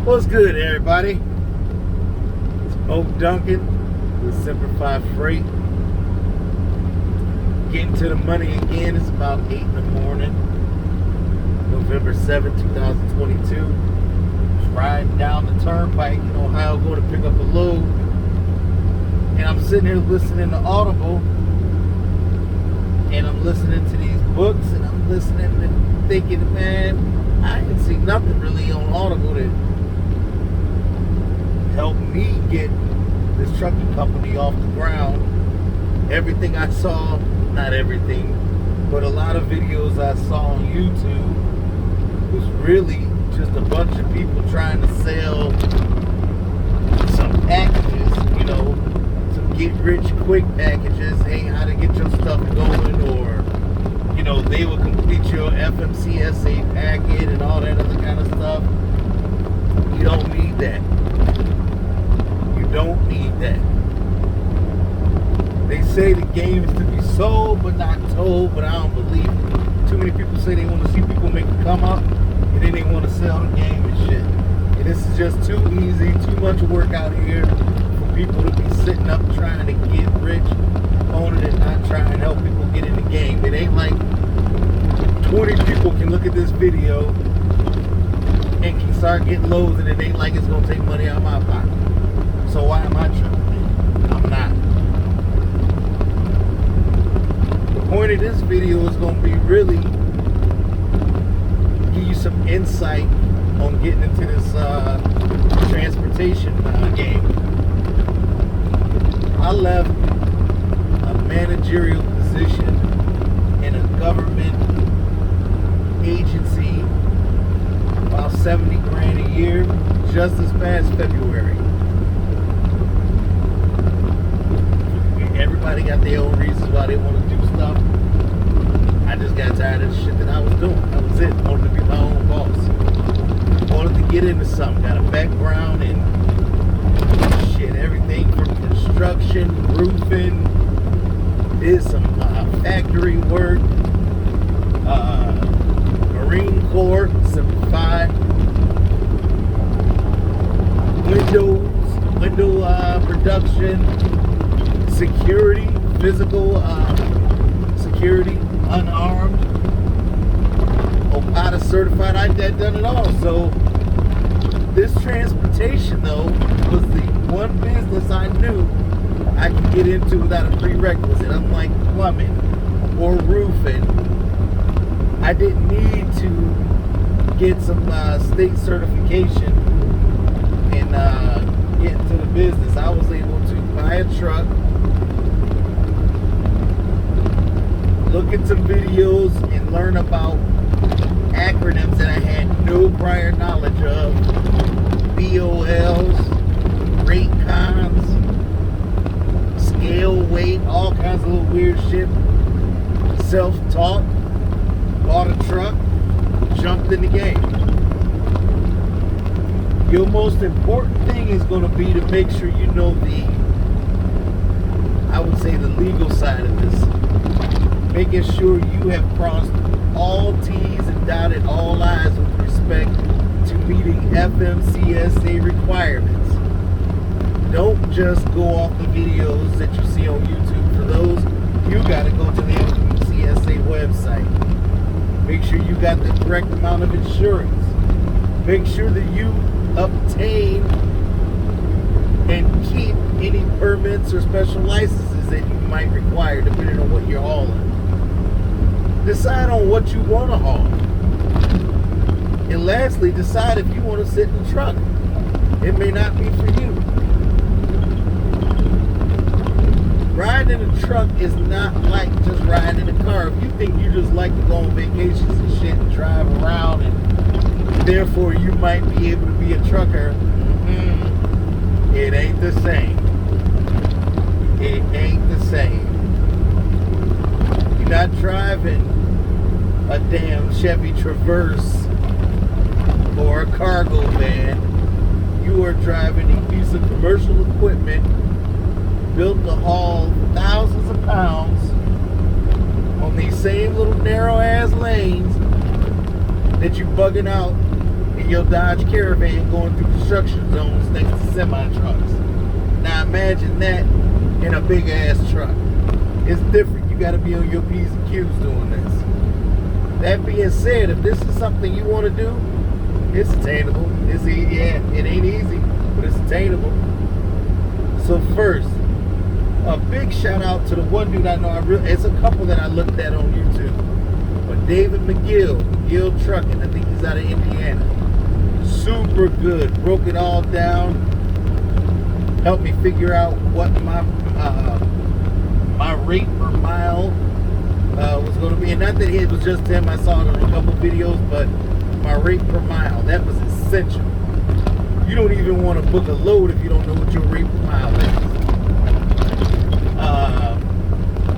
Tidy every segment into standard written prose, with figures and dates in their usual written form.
What's good, everybody? It's Oak Duncan with Simplified Freight. Getting to the money again. It's about 8 in the morning, November 7th, 2022. Just riding down the turnpike in Ohio, going to pick up a load. And I'm sitting here listening to Audible. And I'm listening to these books, and I'm listening and thinking, man, I ain't seen nothing really on Audible that helped me get this trucking company off the ground. Everything I saw, not everything, but a lot of videos I saw on YouTube was really just a bunch of people trying to sell some packages, some get rich quick packages. Hey, how to get your stuff going, or they will complete your FMCSA packet and all that other kind of stuff. You don't need that. You don't need that. They say the game is to be sold but not told, but I don't believe it. Too many people say they want to see people make a come up, and then they want to sell the game and shit. And this is just too easy, too much work out here for people to be sitting up trying to get rich on it and not trying to help people get in the game. It ain't like 20 people can look at this video and can start getting loads, and it ain't like it's going to take money out of my pocket. So why am I tripping? I'm not. The point of this video is going to be really give you some insight on getting into this transportation game. I left a managerial position in a government agency, about 70 grand a year, just this past February. Everybody got their own reasons why they want to do stuff. I just got tired of the shit that I was doing. That was it. I wanted to be my own boss. I wanted to get into something. Got a background in shit, everything from construction, roofing, did some factory work, Marine Corps, Simplified, window production, security, physical security, unarmed, OPATA certified. I've done it all. So this transportation, though, was the one business I knew I could get into without a prerequisite. Unlike plumbing or roofing, I didn't need to get some state certification and get into the business. I was able to buy a truck, look at some videos, and learn about acronyms that I had no prior knowledge of. BOLs, rate cons, scale, weight, all kinds of little weird shit. Self-taught, bought a truck, jumped in the game. Your most important thing is going to be to make sure you know I would say the legal side of this. Making sure you have crossed all T's and dotted all I's with respect to meeting FMCSA requirements. Don't just go off the videos that you see on YouTube. For those, you got to go to the FMCSA website. Make sure you got the correct amount of insurance. Make sure that you obtain and keep any permits or special licenses that you might require depending on what you're hauling. Decide on what you want to haul. And lastly, decide if you want to sit in the truck. It may not be for you. Riding in a truck is not like just riding in a car. If you think you just like to go on vacations and shit and drive around and therefore you might be able to be a trucker, it ain't the same. It ain't the same. You're not driving a damn Chevy Traverse or a cargo van. You are driving a piece of commercial equipment built to haul thousands of pounds on these same little narrow ass lanes that you bugging out in your Dodge Caravan going through construction zones next to semi-trucks. Now imagine that in a big ass truck. It's different. You got to be on your P's and Q's doing this. That being said, if this is something you want to do, it's attainable. Yeah, it ain't easy, but it's attainable. So first, a big shout out to the one dude I know. It's a couple that I looked at on YouTube. But David McGill Trucking, I think he's out of Indiana. Super good. Broke it all down. Helped me figure out what my rate per mile was going to be. And not that it was just him. I saw it on a couple videos, but my rate per mile, that was essential. You don't even want to book a load if you don't know what your rate per mile is.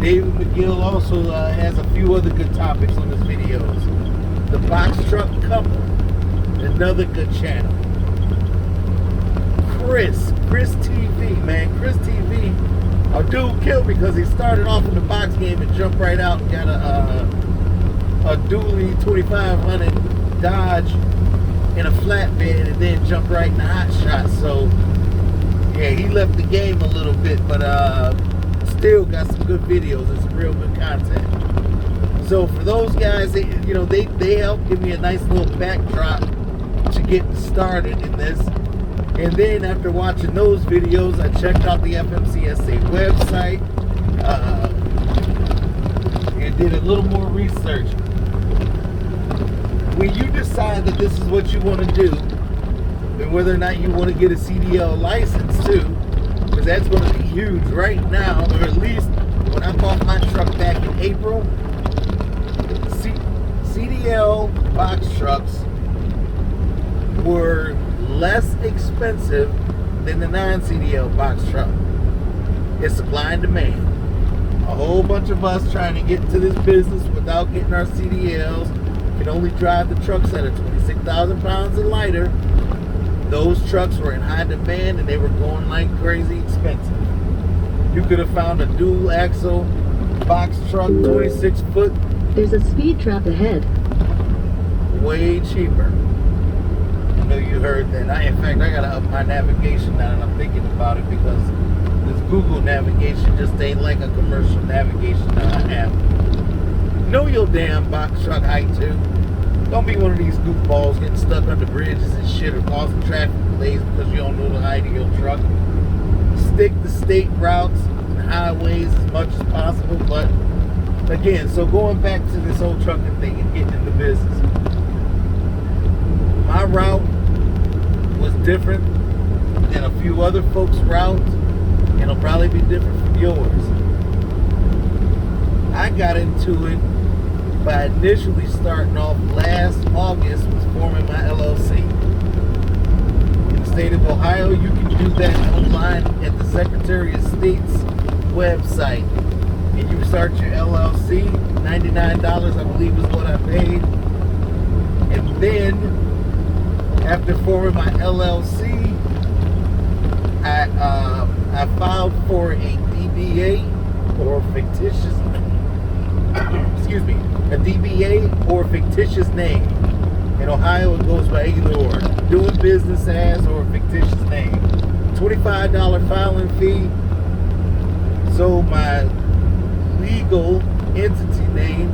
David McGill also has a few other good topics on his videos. The Box Truck Couple, another good channel. Chris TV, man. Chris TV, a dude killed because he started off in the box game and jumped right out and got a dually 2500 Dodge in a flatbed and then jumped right in the hot shot. So yeah, he left the game a little bit, but still got some good videos and some real good content. So for those guys, they helped give me a nice little backdrop to get started in this. And then after watching those videos, I checked out the FMCSA website and did a little more research. When you decide that this is what you want to do, and whether or not you want to get a CDL license too, because that's going to be huge right now, or at least when I bought my truck back in April, CDL box trucks were less expensive than the non-CDL box truck. It's supply and demand. A whole bunch of us trying to get into this business without getting our CDLs can only drive the trucks that are 26,000 pounds and lighter. Those trucks were in high demand and they were going like crazy expensive. You could have found a dual axle box truck, 26 foot. There's a speed trap ahead. Way cheaper. I know you heard that. In fact, I gotta up my navigation now and I'm thinking about it because this Google navigation just ain't like a commercial navigation that I have. Know your damn box truck height too. Don't be one of these goofballs getting stuck under bridges and shit or causing traffic delays because you don't know the height of your truck. Stick to state routes and highways as much as possible. But again, so going back to this whole trucking thing and getting into business. My route was different than a few other folks' routes, and it'll probably be different from yours. I got into it by initially starting off last August was forming my LLC. In the state of Ohio, you can do that online at the Secretary of State's website. And you start your LLC, $99 I believe is what I paid. And then, after forming my LLC, I filed for a DBA or fictitious excuse me, a DBA or fictitious name. In Ohio, it goes by either or. Doing business as or a fictitious name. $25 filing fee. So my legal entity name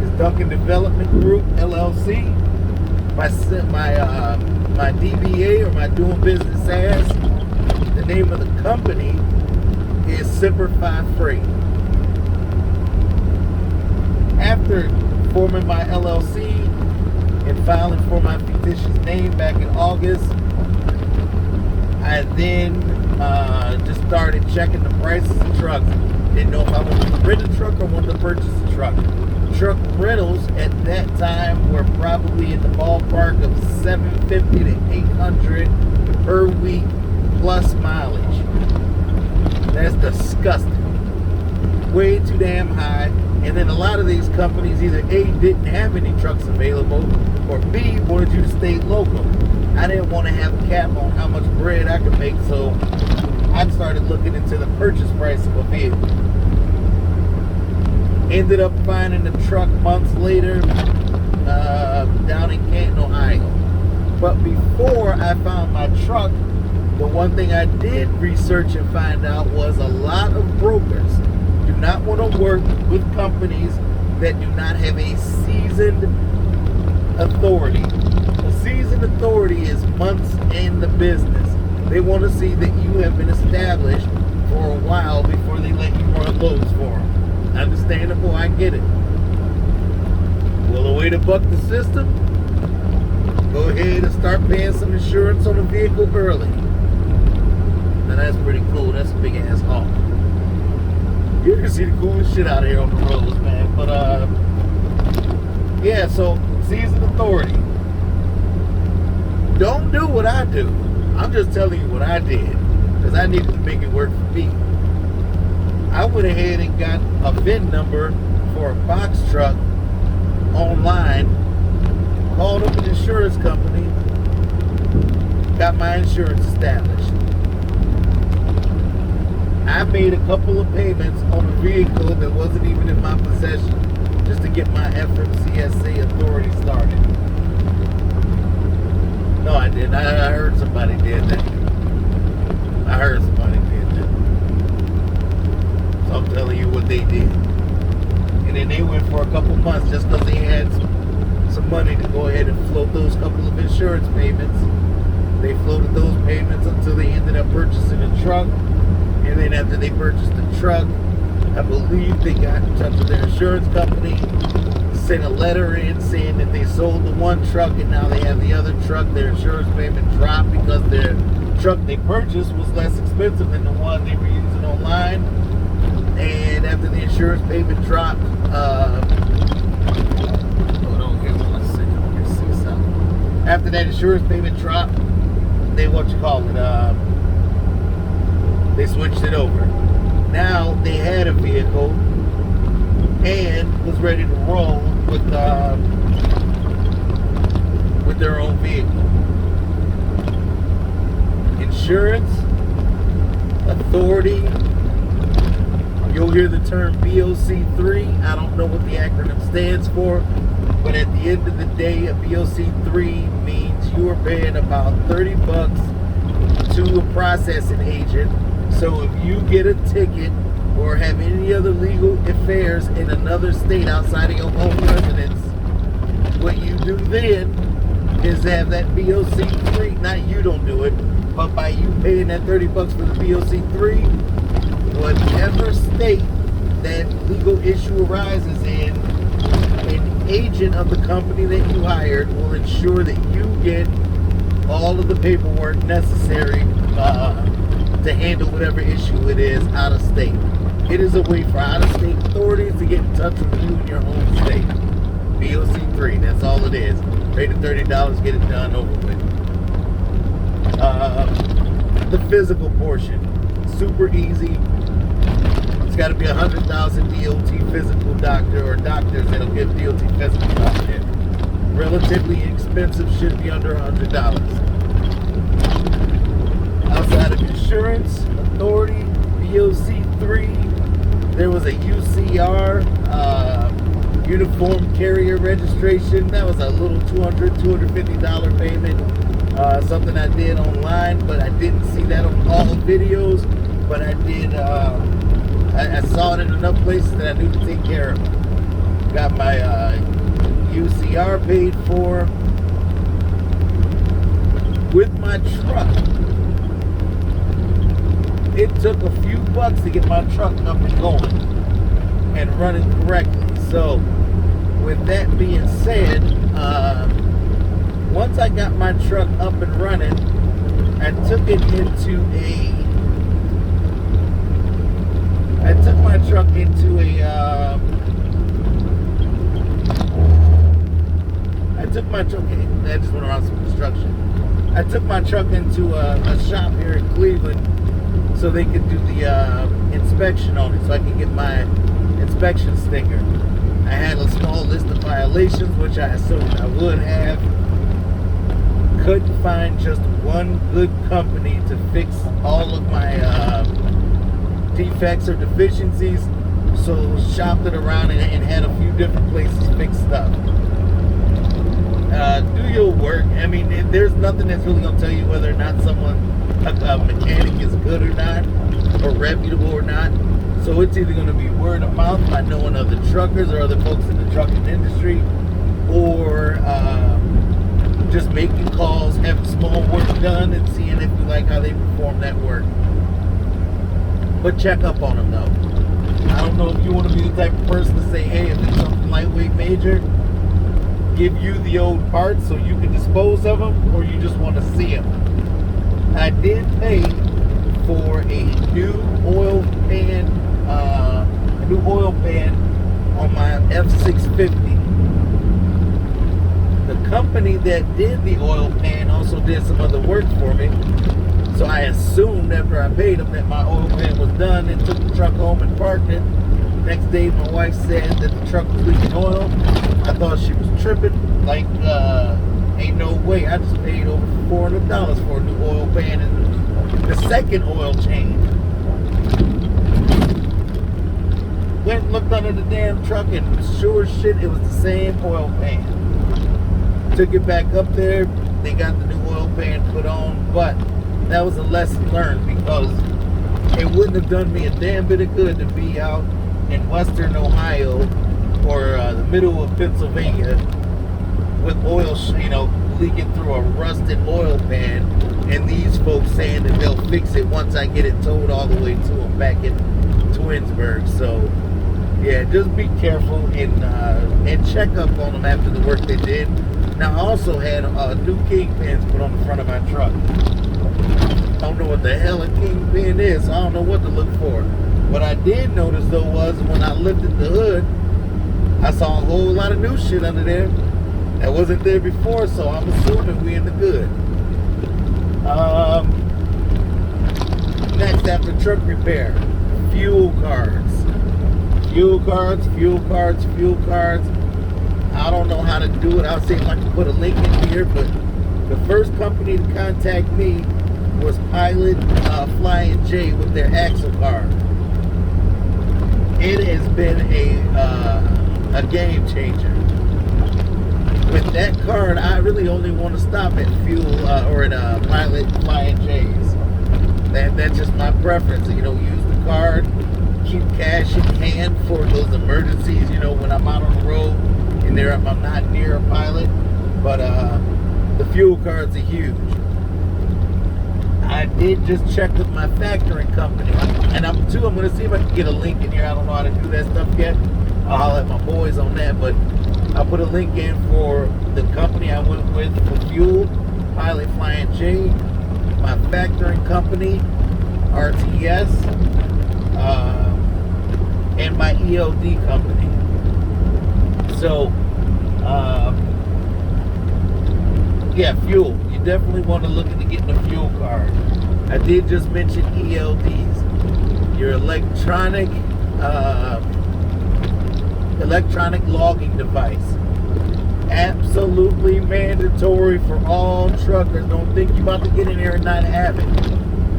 is Duncan Development Group, LLC. My DBA or my doing business as, the name of the company is Simplify Freight. After forming my LLC and filing for my fictitious name back in August, I then just started checking the prices of trucks. Didn't know if I wanted to rent a truck or wanted to purchase a truck. Truck rentals at that time were probably in the ballpark of $750 to $800 per week plus mileage. That's disgusting. Way too damn high. And then a lot of these companies either A, didn't have any trucks available, or B, wanted you to stay local. I didn't want to have a cap on how much bread I could make, so I started looking into the purchase price of a vehicle. Ended up finding the truck months later down in Canton, Ohio. But before I found my truck, the one thing I did research and find out was a lot of brokers do not want to work with companies that do not have a seasoned authority. A seasoned authority is months in the business. They want to see that you have been established for a while before they let you run loads for them. Understandable, I get it. Well, the way to buck the system, go ahead and start paying some insurance on the vehicle early. Now that's pretty cool. That's a big ass haul. You can see the coolest shit out here on the roads, man. But yeah, so seasoned authority. Don't do what I do. I'm just telling you what I did, because I needed to make it work for me. I went ahead and got a VIN number for a box truck online, called up an insurance company, got my insurance established. I made a couple of payments on a vehicle that wasn't even in my possession just to get my FMCSA authority started. No, I didn't. I heard somebody did that. I heard somebody did that. So I'm telling you what they did. And then they went for a couple months just because they had some money to go ahead and float those couple of insurance payments. They floated those payments until they ended up purchasing a truck. And then after they purchased the truck, I believe they got in touch with their insurance company, sent a letter in saying that they sold the one truck and now they have the other truck. Their insurance payment dropped because their truck they purchased was less expensive than the one they were using online. And after the insurance payment dropped, hold on here 1 second, let me see something. After that insurance payment dropped, they they switched it over. Now they had a vehicle and was ready to roll with their own vehicle. Insurance, authority, you'll hear the term BOC3. I don't know what the acronym stands for, but at the end of the day, a BOC3 means you are paying about $30 to a processing agent. So if you get a ticket or have any other legal affairs in another state outside of your home residence, what you do then is have that BOC3, not you don't do it, but by you paying that $30 for the BOC3, whatever state that legal issue arises in, an agent of the company that you hired will ensure that you get all of the paperwork necessary to handle whatever issue it is out of state. It is a way for out-of-state authorities to get in touch with you in your home state. BOC3, that's all it is. Pay the $30, get it done, over with. The physical portion, super easy. It's got to be 100,000 DOT physical doctor or doctors that'll give DOT physical doctor. Relatively inexpensive, should be under $100. Outside of insurance, authority, BOC3, there was a UCR, uniform carrier registration. That was a little $250 payment. Something I did online, but I didn't see that on all the videos. But I did, I saw it in enough places that I knew to take care of it. Got my UCR paid for. With my truck, it took a few bucks to get my truck up and going and running correctly. So with that being said, once I got my truck up and running, I took it into my truck into I just went around some construction. I took my truck into a shop here in Cleveland so they could do the inspection on it, so I could get my inspection sticker. I had a small list of violations, which I assumed I would have. Couldn't find just one good company to fix all of my defects or deficiencies, so shopped it around and had a few different places fix stuff. do your work. I mean, there's nothing that's really gonna tell you whether or not a mechanic is good or not, or reputable or not. So it's either gonna be word of mouth by knowing other truckers or other folks in the trucking industry, or just making calls, having small work done, and seeing if you like how they perform that work. But check up on them though. I don't know if you want to be the type of person to say, hey, if it's something lightweight major, give you the old parts so you can dispose of them, or you just want to see them. I did pay for a new oil pan on my F650. The company that did the oil pan also did some other work for me. So I assumed after I paid them that my oil pan was done, and took the truck home and parked it. Next day my wife said that the truck was leaking oil. I thought she was tripping. Like, ain't no way. I just paid over $400 for a new oil pan and the second oil change. Went and looked under the damn truck, and sure as shit, it was the same oil pan. Took it back up there. They got the new oil pan put on, but that was a lesson learned, because it wouldn't have done me a damn bit of good to be out in western Ohio or the middle of Pennsylvania with oil, leaking through a rusted oil pan, and these folks saying that they'll fix it once I get it towed all the way to them back in Twinsburg. So yeah, just be careful and check up on them after the work they did. Now, I also had new kingpins put on the front of my truck. I don't know what the hell a kingpin is, so I don't know what to look for. What I did notice though was when I lifted the hood, I saw a whole lot of new shit under there that wasn't there before, so I'm assuming we in the good. Next, after truck repair, fuel cards. Fuel cards. I don't know how to do it. I'll see if I can put a link in here, but the first company to contact me was Pilot Flying J with their Axle card. It has been a game changer. With that card, I really only want to stop at fuel or at Pilot Flying J's. That's just my preference. Use the card, keep cash in hand for those emergencies. When I'm out on the road and I'm not near a pilot. But the fuel cards are huge. I did just check with my factoring company, and I'm going to see if I can get a link in here. I don't know how to do that stuff yet. I'll holler at my boys on that, but I'll put a link in for the company I went with for fuel, Pilot Flying J, my factoring company, RTS, and my ELD company. So, yeah, fuel. You definitely want to look into getting a fuel card. I did just mention ELDs, your electronic logging device. Absolutely mandatory for all truckers. Don't think you're about to get in there and not have it.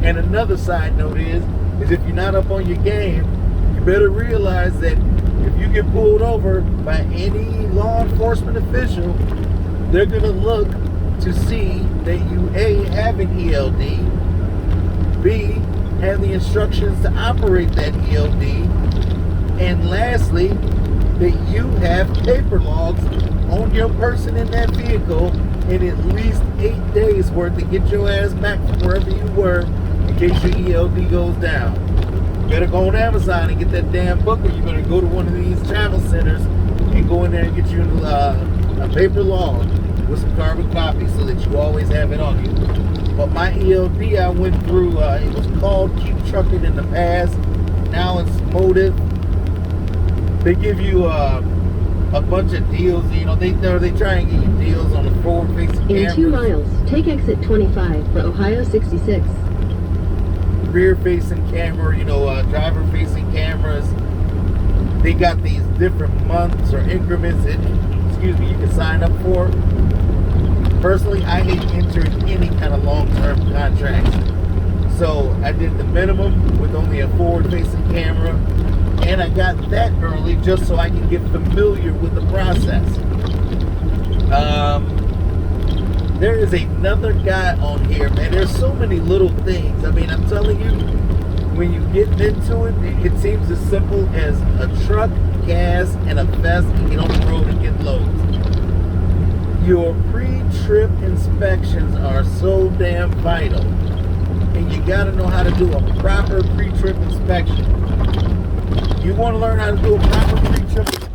And another side note is if you're not up on your game, you better realize that if you get pulled over by any law enforcement official, they're going to look to see that you A, have an ELD, B, have the instructions to operate that ELD, and lastly, that you have paper logs on your person in that vehicle in at least 8 days worth to get your ass back from wherever you were in case your ELD goes down. You better go on Amazon and get that damn book, or you better go to one of these travel centers and go in there and get you a paper log with some carbon copies so that you always have it on you. But my ELD I went through, it was called Keep Trucking in the past. Now it's Motive. They give you a bunch of deals. They try and get you deals on the forward-facing cameras. In 2 miles, take exit 25 for Ohio 66. Rear-facing camera, driver-facing cameras. They got these different months or increments that, you can sign up for. Personally, I hate entering any kind of long-term contracts. So I did the minimum with only a forward-facing camera, and I got that early just so I can get familiar with the process. There is another guy on here, man. There's so many little things. I mean, I'm telling you, when you get into it, it seems as simple as a truck, gas, and a vest, and get on the road and get loads. Your pre-trip inspections are so damn vital. And you got to know how to do a proper pre-trip inspection. You want to learn how to do a proper pre-trip inspection?